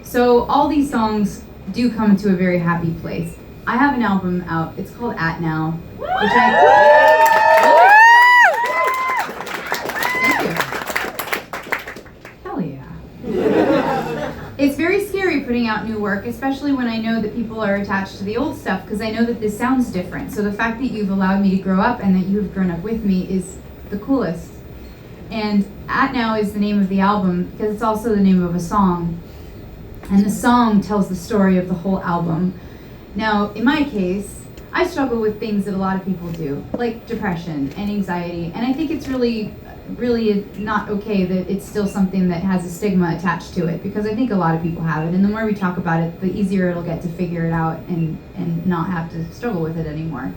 So all these songs do come to a very happy place. I have an album out. It's called At Now, which Thank you. Hell yeah. It's very scary putting out new work, especially when I know that people are attached to the old stuff, because I know that this sounds different. So the fact that you've allowed me to grow up and that you've grown up with me is the coolest. And At Now is the name of the album because it's also the name of a song. And the song tells the story of the whole album. Now, in my case, I struggle with things that a lot of people do, like depression and anxiety. And I think it's really not okay that it's still something that has a stigma attached to it, because I think a lot of people have it. And the more we talk about it, the easier it'll get to figure it out and not have to struggle with it anymore.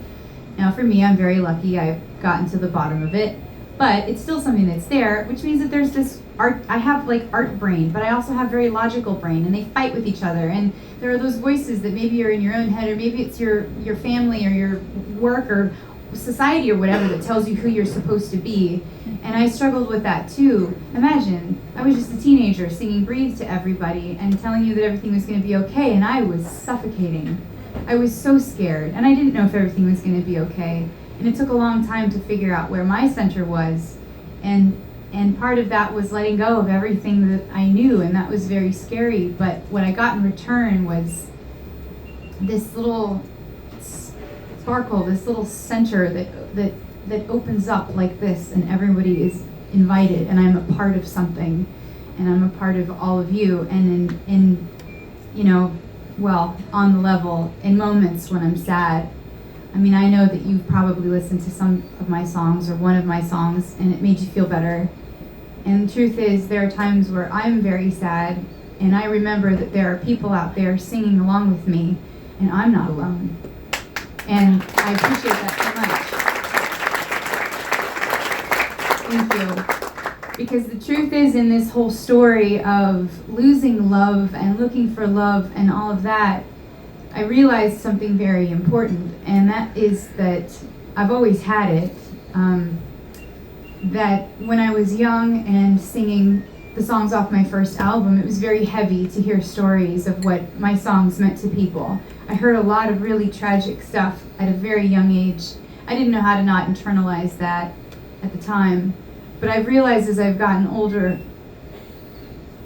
Now, for me, I'm very lucky. I've gotten to the bottom of it. But it's still something that's there, which means that there's this art. I have like art brain, but I also have very logical brain, and they fight with each other. And there are those voices that maybe are in your own head, or maybe it's your family or your work or society or whatever that tells you who you're supposed to be. And I struggled with that too. Imagine, I was just a teenager singing Breathe to everybody and telling you that everything was going to be okay, and I was suffocating. I was so scared, and I didn't know if everything was going to be okay. And it took a long time to figure out where my center was. And part of that was letting go of everything that I knew, and that was very scary. But what I got in return was this little sparkle, this little center that opens up like this, and everybody is invited, and I'm a part of something, and I'm a part of all of you. And in on the level, in moments when I'm sad, I mean, I know that you've probably listened to some of my songs or one of my songs, and it made you feel better. And the truth is, there are times where I'm very sad, and I remember that there are people out there singing along with me, and I'm not alone. And I appreciate that so much. Thank you. Because the truth is, in this whole story of losing love and looking for love and all of that, I realized something very important, and that is that I've always had it, that when I was young and singing the songs off my first album, it was very heavy to hear stories of what my songs meant to people. I heard a lot of really tragic stuff at a very young age. I didn't know how to not internalize that at the time, but I've realized as I've gotten older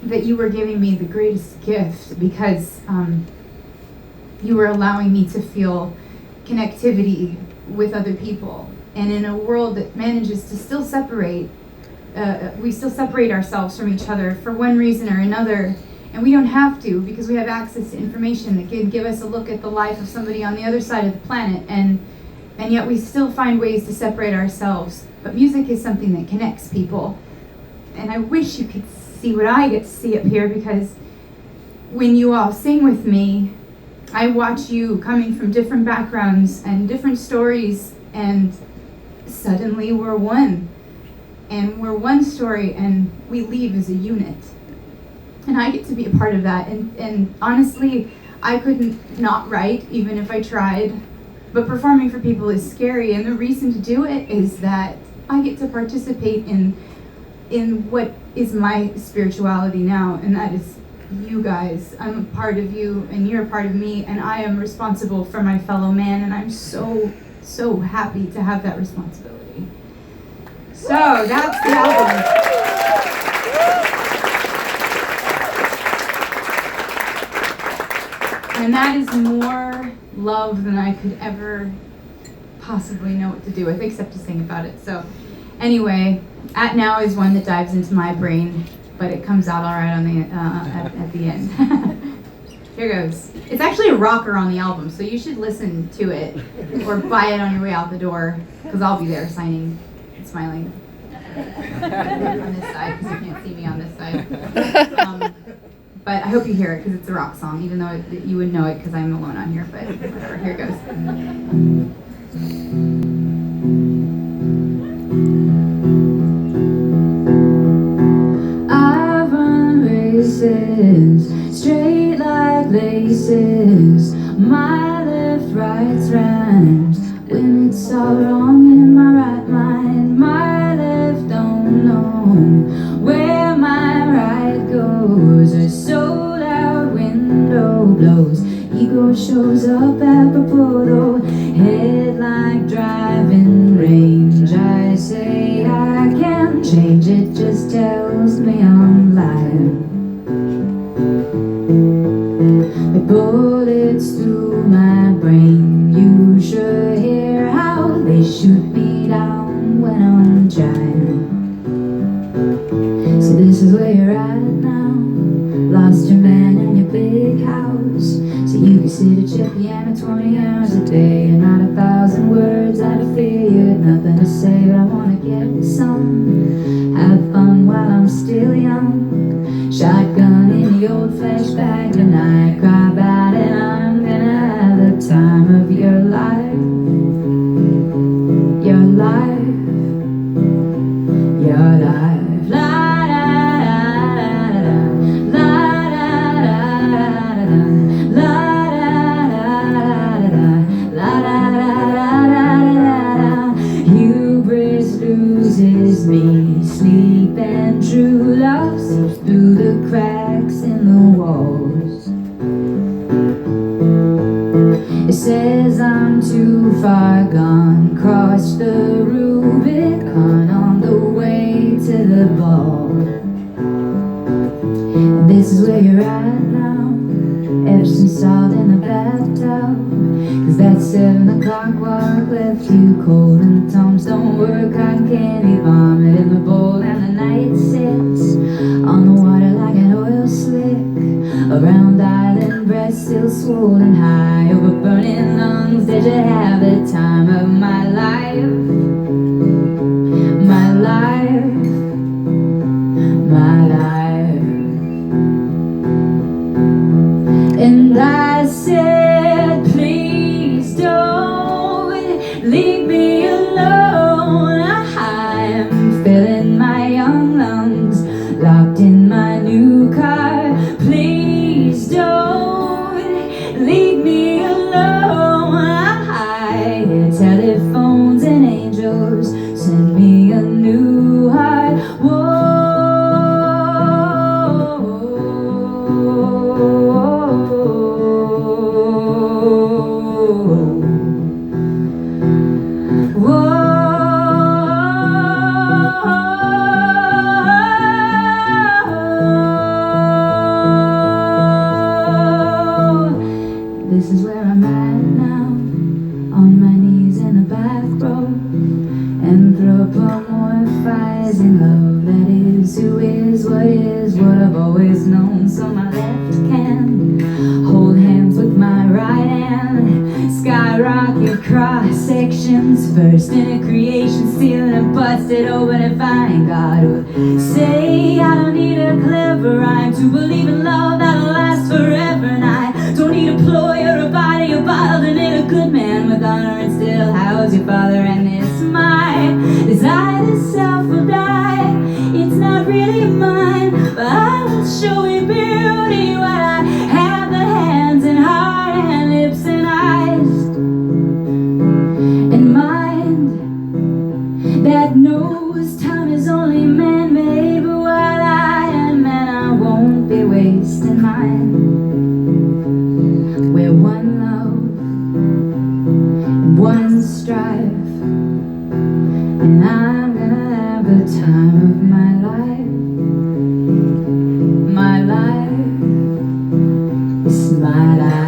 that you were giving me the greatest gift, because you were allowing me to feel connectivity with other people. And in a world that manages to still separate, we still separate ourselves from each other for one reason or another. And we don't have to, because we have access to information that can give us a look at the life of somebody on the other side of the planet. And yet we still find ways to separate ourselves. But music is something that connects people. And I wish you could see what I get to see up here, because when you all sing with me, I watch you coming from different backgrounds and different stories, and suddenly we're one. And we're one story, and we leave as a unit. And I get to be a part of that. And honestly, I couldn't not write, even if I tried. But performing for people is scary, and the reason to do it is that I get to participate in what is my spirituality now, and that is you guys. I'm a part of you, and you're a part of me, and I am responsible for my fellow man, and I'm so happy to have that responsibility. So that's the album. And that is more love than I could ever possibly know what to do with, except to sing about it. So anyway, At Now is one that dives into my brain, but it comes out all right on the at the end. Here goes. It's actually a rocker on the album, so you should listen to it or buy it on your way out the door, because I'll be there signing and smiling on this side, because you can't see me on this side. But I hope you hear it, because it's a rock song, even though you would know it because I'm alone on here, but whatever. Here it goes. I run races, straight like laces. My left, right's rhymes. When it's all wrong in my right mind, my left don't know where my right goes. Are so loud when power blows. Ego shows up apropos though. Head like driving range. I say I can't change, it just tells me I'm lying. The bullets through my brain, you should hear how they shoot me down when I'm trying. So this is where you're at now, lost your man in your big house. So you can sit at your piano 20 hours a day and not 1,000 words out of fear. You got nothing to say, but I wanna get some. Have fun while I'm still young. Shotgun in the old flashback tonight. Cry about it, I'm gonna have the time of your life. Your life. Your life. Loses me, sleep and true love seeps through the cracks in the walls. It says I'm too far gone, crossed the Rubicon on the way to the ball. And this is where you're at now, Epsom salt in the bathtub. Cause that 7 o'clock walk left you cold and Tom's don't work, cotton candy vomit in the bowl. And the night sits on the water like an oil slick, a round island breast still swollen high over burning lungs. Did you have the time of my life? My life. My life. And I said, please don't leave me alone. I'm filling my young lungs, locked in my new car. Please don't leave me alone. I hear telephones and angels send me a new heart. Whoa. This is where I'm at now, on my knees in the back row, anthropomorphizing love that is who is what I've always known. So my left can hold hands with my right hand, skyrocket cross sections, first in a creation ceiling and busted open. If I ain't God would say I don't need a clever rhyme to believe in love that'll last forever. And I don't need a ploy or a body or bottle to need a good man with honor and still house your father. And this my desire, this self will die. It's not really mine, but I will show it beauty when I have the hands and heart and lips and eyes and mind that knows time is only man-made. But while I am man, I won't be wasting mine. We're one love and one strife, and I'm gonna have the time of my life. My life is my life.